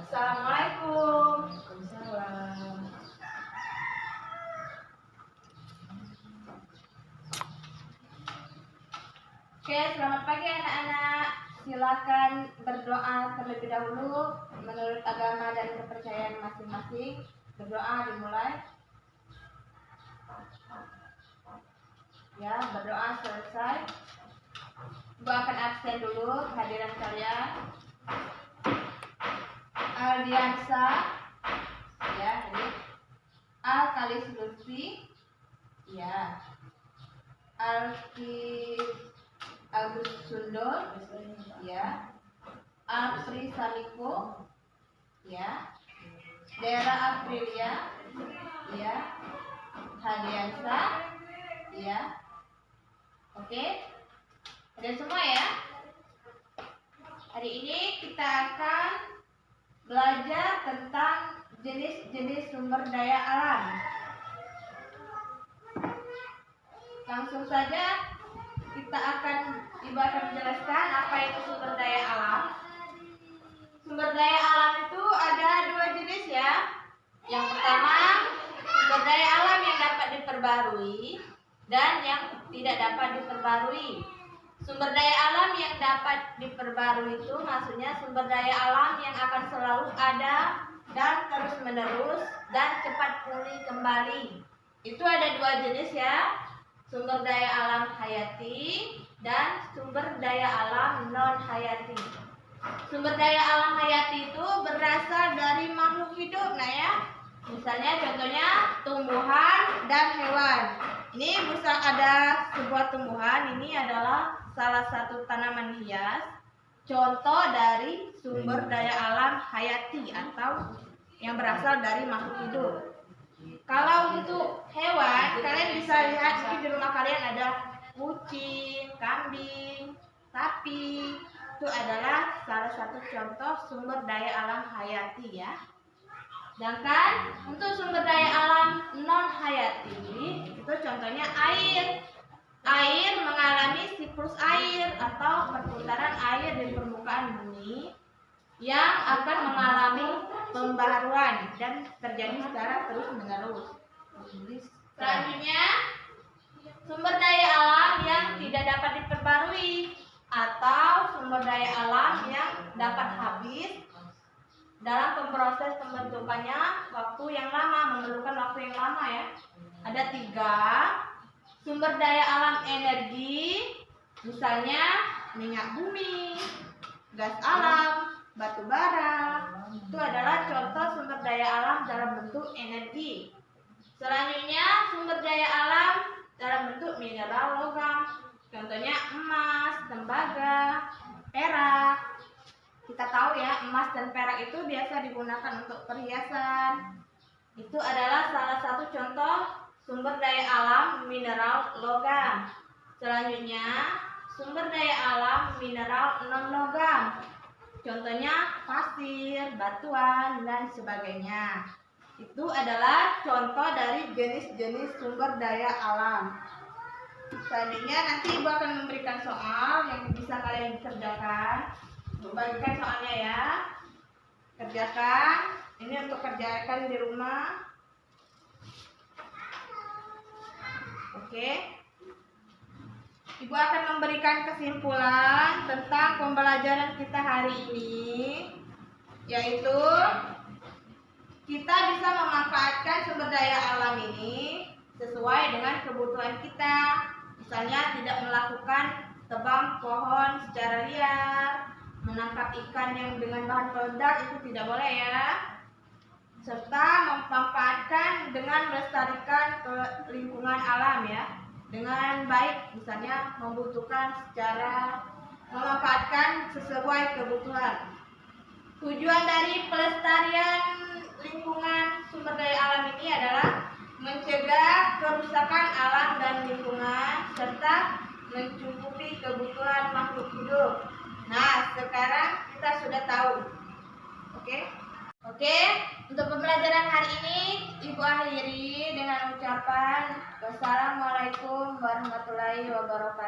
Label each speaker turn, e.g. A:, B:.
A: Assalamualaikum. Waalaikumsalam. Oke, selamat pagi anak-anak. Silakan berdoa terlebih dahulu menurut agama dan kepercayaan masing-masing. Berdoa dimulai. Ya, berdoa selesai. Ibu akan absen dulu kehadiran kalian. Aldiansa, ya, ini Alkalis Lutfi, ya, Alki Agus Sundor, ya, Apri Samiko, ya, Dera Aprilia, ya, Hadiansa, ya, oke, ada semua ya. Hari ini kita akan belajar tentang jenis-jenis sumber daya alam. Langsung saja Ibu akan menjelaskan apa itu sumber daya alam. Sumber daya alam itu ada dua jenis ya. Yang pertama, sumber daya alam yang dapat diperbarui dan yang tidak dapat diperbarui. Sumber daya alam yang dapat diperbarui itu maksudnya sumber daya alam yang akan selalu ada dan terus menerus dan cepat pulih kembali. Itu ada dua jenis ya. Sumber daya alam hayati dan sumber daya alam non hayati. Sumber daya alam hayati itu berasal dari makhluk hidup, nah ya. Misalnya contohnya tumbuhan dan hewan. Ini bisa ada sebuah tumbuhan, ini adalah salah satu tanaman hias. Contoh dari sumber daya alam hayati atau yang berasal dari makhluk hidup. Kalau untuk hewan, kalian bisa lihat di rumah kalian ada kucing, kambing, sapi. Itu adalah salah satu contoh sumber daya alam hayati ya. Sedangkan untuk sumber daya alam non hayati, itu contohnya air. Air mengalami siklus air atau perputaran air di permukaan bumi yang akan mengalami pembaharuan dan terjadi secara terus-menerus. Selanjutnya, sumber daya alam yang tidak dapat diperbarui atau sumber daya alam yang dapat habis dalam proses pembentukannya memerlukan waktu yang lama ya. Ada 3. Sumber daya alam energi, misalnya minyak bumi, gas alam, batu bara. Itu adalah contoh sumber daya alam dalam bentuk energi. Selanjutnya sumber daya alam dalam bentuk mineral logam. Contohnya emas, tembaga, perak. Kita tahu ya, emas dan perak itu biasa digunakan untuk perhiasan. Itu adalah salah satu contoh sumber daya alam mineral logam. Selanjutnya sumber daya alam mineral non logam. Contohnya pasir, batuan, dan sebagainya. Itu adalah contoh dari jenis-jenis sumber daya alam. Selanjutnya nanti Ibu akan memberikan soal yang bisa kalian kerjakan. Bagikan soalnya ya. Kerjakan. Ini untuk kerjakan di rumah. Oke. Ibu akan memberikan kesimpulan tentang pembelajaran kita hari ini, yaitu kita bisa memanfaatkan sumber daya alam ini sesuai dengan kebutuhan kita. Misalnya tidak melakukan tebang pohon secara liar, menangkap ikan yang dengan bahan peledak itu tidak boleh ya. Serta memanfaatkan dengan melestarikan lingkungan alam ya. Dengan baik, misalnya memanfaatkan sesuai kebutuhan. Tujuan dari pelestarian lingkungan sumber daya alam ini adalah mencegah kerusakan alam dan lingkungan serta mencukupi kebutuhan makhluk hidup. Nah, sekarang kita sudah tahu. Oke, untuk pembelajaran hari ini Ibu akhiri dengan ucapan wassalamualaikum warahmatullahi wabarakatuh.